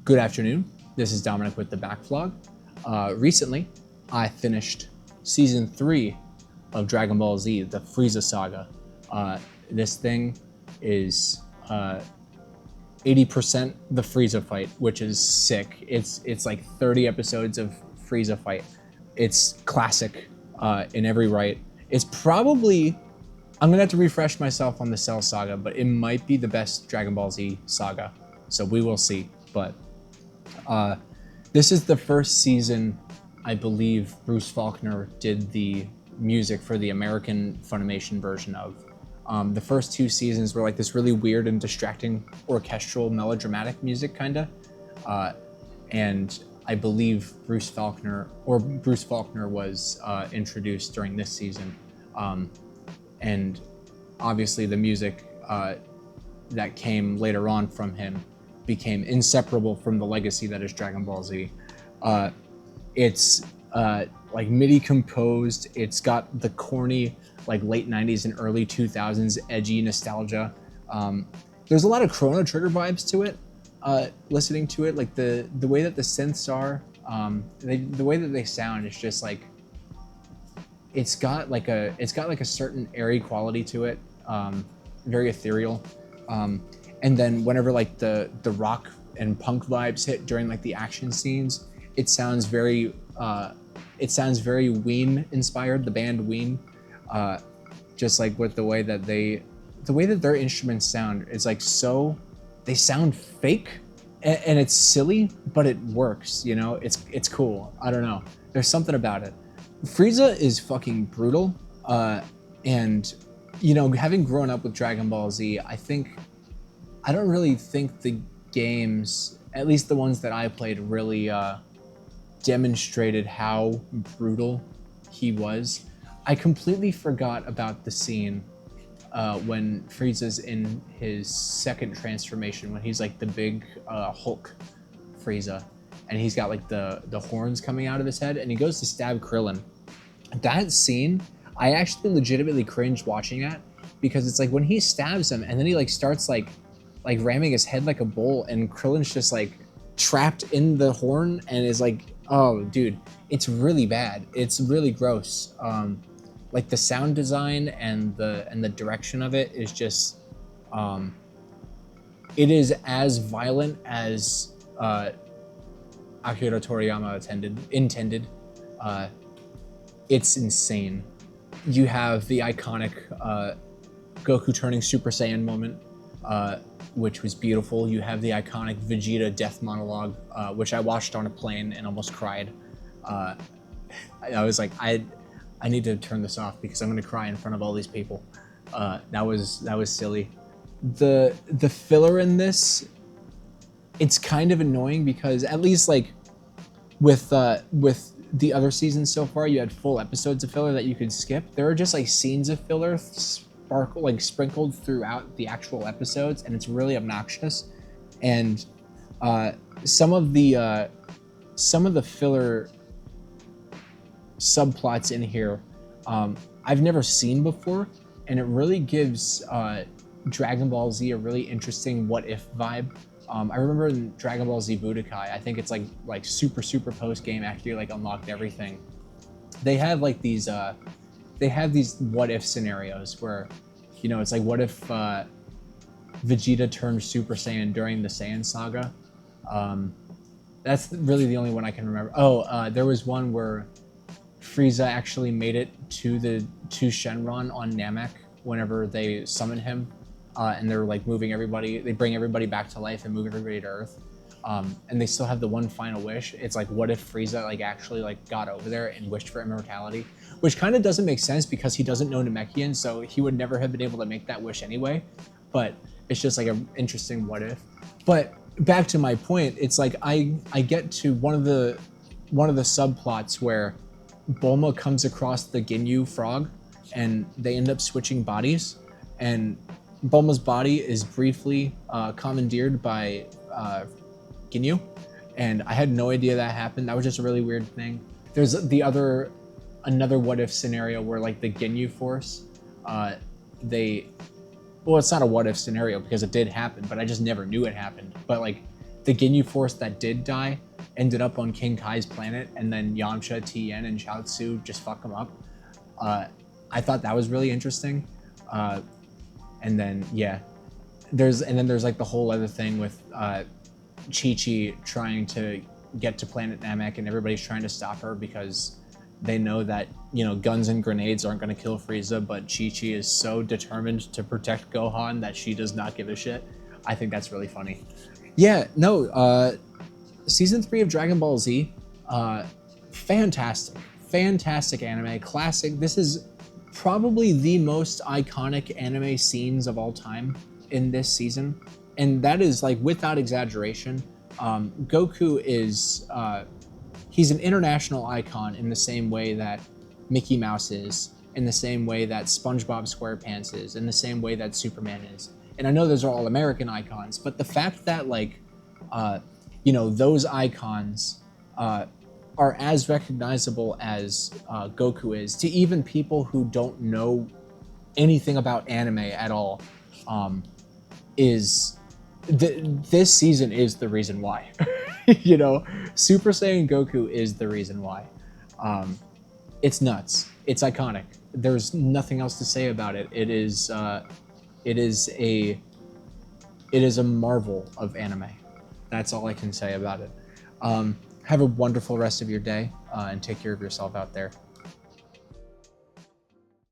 Good afternoon. This is Dominic with TheBackVlog. Recently, I finished Season 3 of Dragon Ball Z, the Frieza Saga. This thing is 80% the Frieza fight, which is sick. It's like 30 episodes of Frieza fight. It's classic in every right. It's probably, I'm gonna have to refresh myself on the Cell Saga, but it might be the best Dragon Ball Z saga. So we will see. But this is the first season, I believe Bruce Faulkner did the music for the American Funimation version of. The first two seasons were like this really weird and distracting orchestral melodramatic music kinda. And I believe Bruce Faulkner was introduced during this season. And obviously the music that came later on from him became inseparable from the legacy that is Dragon Ball Z. It's like MIDI composed. It's got the corny like late 90s and early 2000s edgy nostalgia. There's a lot of Chrono Trigger vibes to it. Listening to it, like the way that the synths are, the way that they sound is just like it's got like a certain airy quality to it, very ethereal. And then whenever like the rock and punk vibes hit during like the action scenes, it sounds very Ween inspired, the band Ween. Just like with the way that their instruments sound, it's like they sound fake, and it's silly, but it works, you know? It's cool. I don't know. There's something about it. Frieza is fucking brutal, and you know, having grown up with Dragon Ball Z, I don't really think the games, at least the ones that I played, really demonstrated how brutal he was. I completely forgot about the scene when Frieza's in his second transformation, when he's like the big Hulk Frieza, and he's got like the horns coming out of his head, and he goes to stab Krillin. That scene, I actually legitimately cringed watching that, because it's like when he stabs him and then he like starts like ramming his head like a bull, and Krillin's just like trapped in the horn and is like, oh dude, it's really bad. It's really gross. Like the sound design and the direction of it is just it is as violent as Akira Toriyama intended. It's insane. You have the iconic Goku turning Super Saiyan moment, which was beautiful. You have the iconic Vegeta death monologue, which I watched on a plane and almost cried. I was like, I need to turn this off because I'm gonna cry in front of all these people. That was silly. The filler in this, it's kind of annoying because at least like with the other seasons so far, you had full episodes of filler that you could skip. There are just like scenes of filler sprinkled throughout the actual episodes, and it's really obnoxious. And some of the filler subplots in here I've never seen before, and it really gives Dragon Ball Z a really interesting what if vibe. I remember in Dragon Ball Z Budokai, I think it's like super post game after you like unlocked everything, they have like these what if scenarios where, you know, it's like, what if Vegeta turned Super Saiyan during the Saiyan saga? That's really the only one I can remember. There was one where Frieza actually made it to Shenron on Namek whenever they summon him, and they're like moving everybody. They bring everybody back to life and move everybody to Earth, and they still have the one final wish. It's like, what if Frieza like actually like got over there and wished for immortality, which kind of doesn't make sense because he doesn't know Namekian, so he would never have been able to make that wish anyway. But it's just like an interesting what if. But back to my point, it's like I get to one of the subplots where Bulma comes across the Ginyu frog, and they end up switching bodies, and Bulma's body is briefly commandeered by Ginyu, and I had no idea that happened. That was just a really weird thing. There's another what if scenario where like the Ginyu Force, well, it's not a what if scenario because it did happen, but I just never knew it happened. But like the Ginyu Force that did die ended up on King Kai's planet, and then Yamcha, Tien, and Chaozu just fuck him up. I thought that was really interesting. And then yeah, there's like the whole other thing with Chi-Chi trying to get to planet Namek, and everybody's trying to stop her because they know that, you know, guns and grenades aren't going to kill Frieza, but Chi-Chi is so determined to protect Gohan that she does not give a shit. I think that's really funny. Yeah, no, season 3 of Dragon Ball Z, fantastic anime, classic. This is probably the most iconic anime scenes of all time in this season, and that is like without exaggeration. Goku is he's an international icon in the same way that Mickey Mouse is, in the same way that SpongeBob SquarePants is, in the same way that Superman is. And I know those are all American icons, but the fact that, like, you know, those icons are as recognizable as Goku is to even people who don't know anything about anime at all, this season is the reason why. You know, Super Saiyan Goku is the reason why. It's nuts. It's iconic. There's nothing else to say about it. It is a marvel of anime. That's all I can say about it. Have a wonderful rest of your day, and take care of yourself out there.